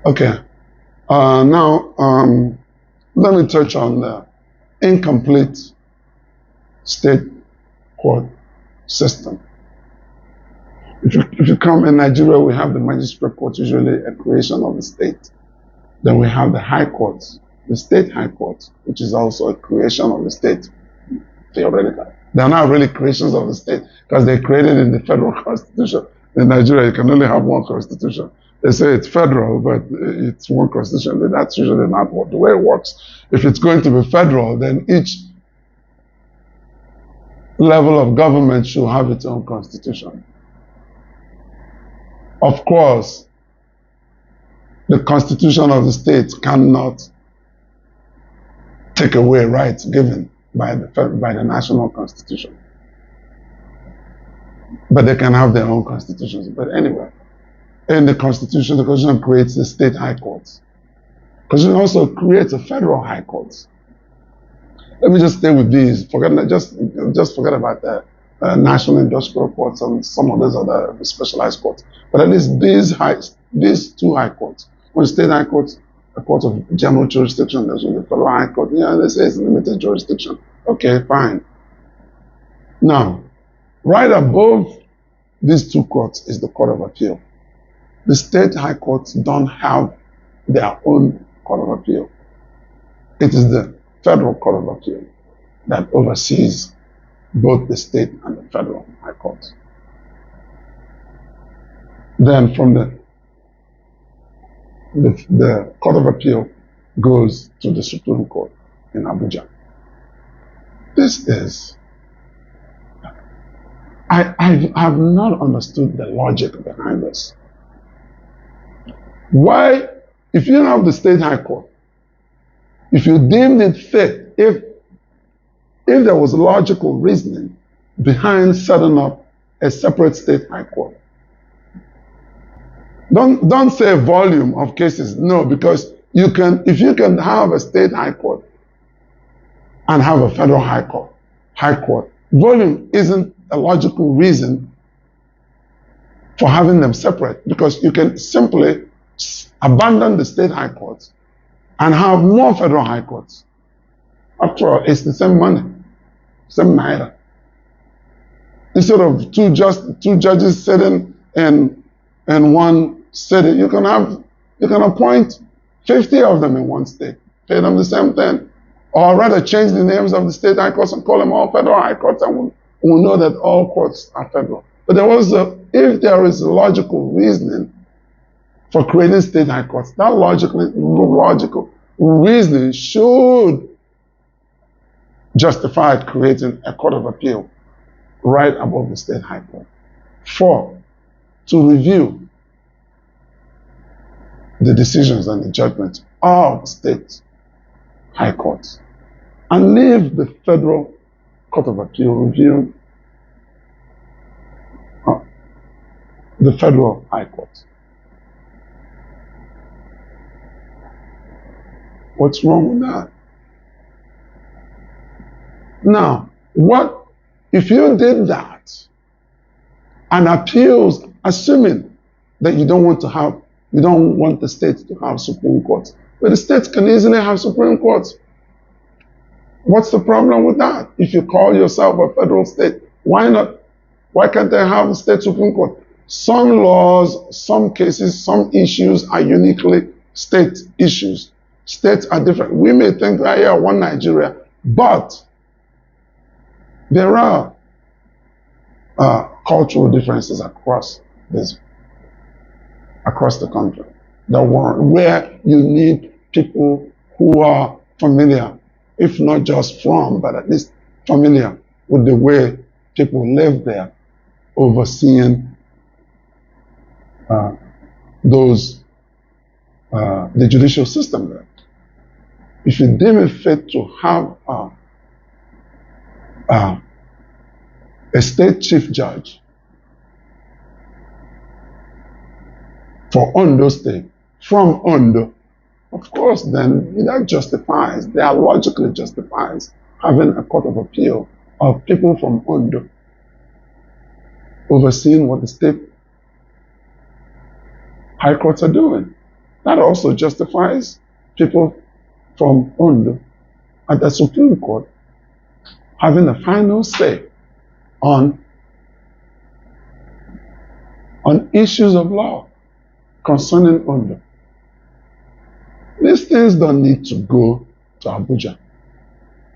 Okay. Now, let me touch on the incomplete state court system. If you come in Nigeria, we have the magistrate court, usually a creation of the state. Then we have the high courts, the state high court, which is also a creation of the state, theoretically. They're not really creations of the state because they're created in the federal constitution. In Nigeria, you can only have one constitution. They say it's federal, but it's one constitution. That's usually not the way it works. If it's going to be federal, then each level of government should have its own constitution. Of course, the constitution of the state cannot take away rights given by the national constitution. But they can have their own constitutions. But anyway, in the constitution creates the state high courts. The constitution also creates a federal high court. Let me just stay with these. Just forget about the national industrial courts and some of those other specialized courts. But at least these two high courts. When state high courts, a court of general jurisdiction, there's the federal high court. Yeah, they say it's limited jurisdiction. Okay, fine. Now, right above these two courts is the Court of Appeal. The state high courts don't have their own Court of Appeal. It is the Federal Court of Appeal that oversees both the state and the federal high courts. Then from the Court of Appeal goes to the Supreme Court in Abuja. This is, I have not understood the logic behind this. Why, if you have the state high court, if you deemed it fit, if there was logical reasoning behind setting up a separate state high court, don't say volume of cases. No, because if you can have a state high court and have a federal high court, volume isn't a logical reason for having them separate, because you can simply abandon the state high courts and have more federal high courts. After all, it's the same money, same naira. Instead of two judges sitting in one city, you can appoint 50 of them in one state, pay them the same thing, or rather change the names of the state high courts and call them all federal high courts, and we'll know that all courts are federal. But if there is logical reasoning for creating state high courts, that logical reasoning should justify creating a Court of Appeal right above the state high court. 4, to review the decisions and the judgments of state high courts and leave the federal Court of Appeal reviewing the federal high court. What's wrong with that? Now, what if you did that and appeals, assuming that you don't want the states to have Supreme Courts, but the states can easily have Supreme Courts. What's the problem with that? If you call yourself a federal state, why not? Why can't they have a state Supreme Court? Some laws, some cases, some issues are uniquely state issues. States are different. We may think, yeah, one Nigeria, but there are cultural differences across the country. Where you need people who are familiar, if not just from, but at least familiar with the way people live there, overseeing the judicial system there. If you deem it fit to have a state chief judge for Ondo State, from Ondo, of course, then that logically justifies having a Court of Appeal of people from Ondo overseeing what the state high courts are doing. That also justifies people from Ondo at the Supreme Court having the final say on issues of law concerning Ondo. These things don't need to go to Abuja.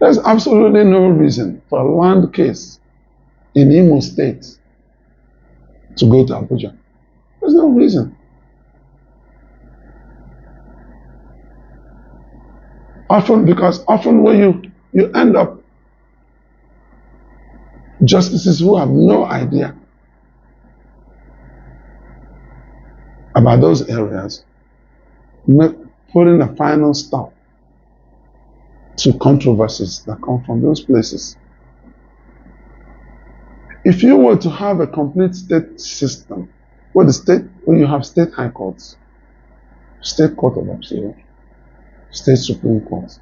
There's absolutely no reason for a land case in Imo State to go to Abuja. There's no reason. Often when you end up justices who have no idea about those areas, putting a final stop to controversies that come from those places. If you were to have a complete state system, where you have state high courts, state court of appeal, state supreme court,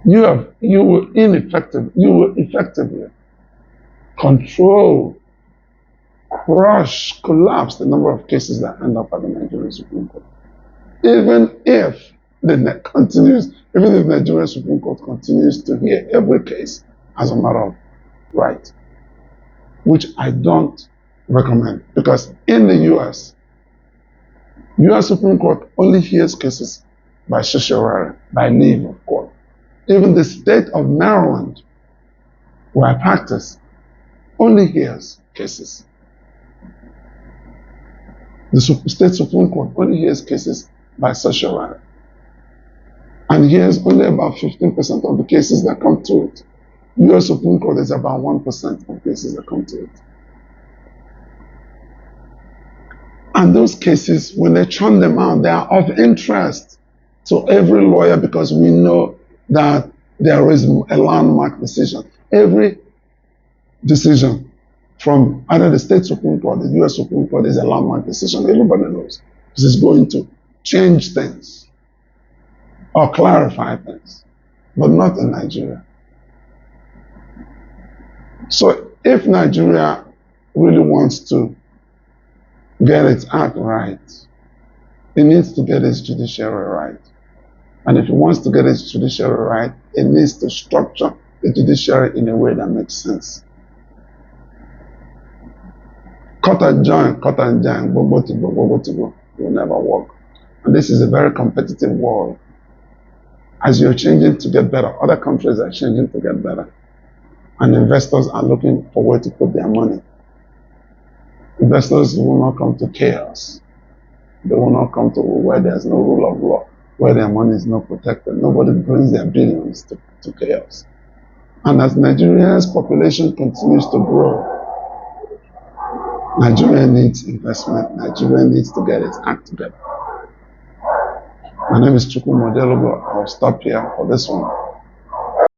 you will effectively control, crush, collapse the number of cases that end up at the Nigerian Supreme Court. Even if Nigerian Supreme Court continues to hear every case as a matter of right, which I don't recommend, because in the US Supreme Court only hears cases by certiorari, by leave of court. Even the state of Maryland, where I practice, only hears cases. The state Supreme Court only hears cases by certiorari, and hears only about 15% of the cases that come to it. US Supreme Court is about 1% of cases that come to it. And those cases, when they churn them out, they are of interest to every lawyer, because we know that there is a landmark decision. Every decision from either the state Supreme Court, the US Supreme Court, is a landmark decision. Everybody knows this is going to change things or clarify things, but not in Nigeria. So if Nigeria really wants to get its act right, it needs to get its judiciary right. And if it wants to get its judiciary right, it needs to structure the judiciary in a way that makes sense. Cut and join, bobo to go, it will never work. And this is a very competitive world. As you're changing to get better, other countries are changing to get better. And investors are looking for where to put their money. Investors will not come to chaos. They will not come to where there's no rule of law, where their money is not protected. Nobody brings their billions to chaos. And as Nigeria's population continues to grow, Nigeria needs investment. Nigeria needs to get its act together. My name is Chukwu Modelogo. I'll stop here for this one.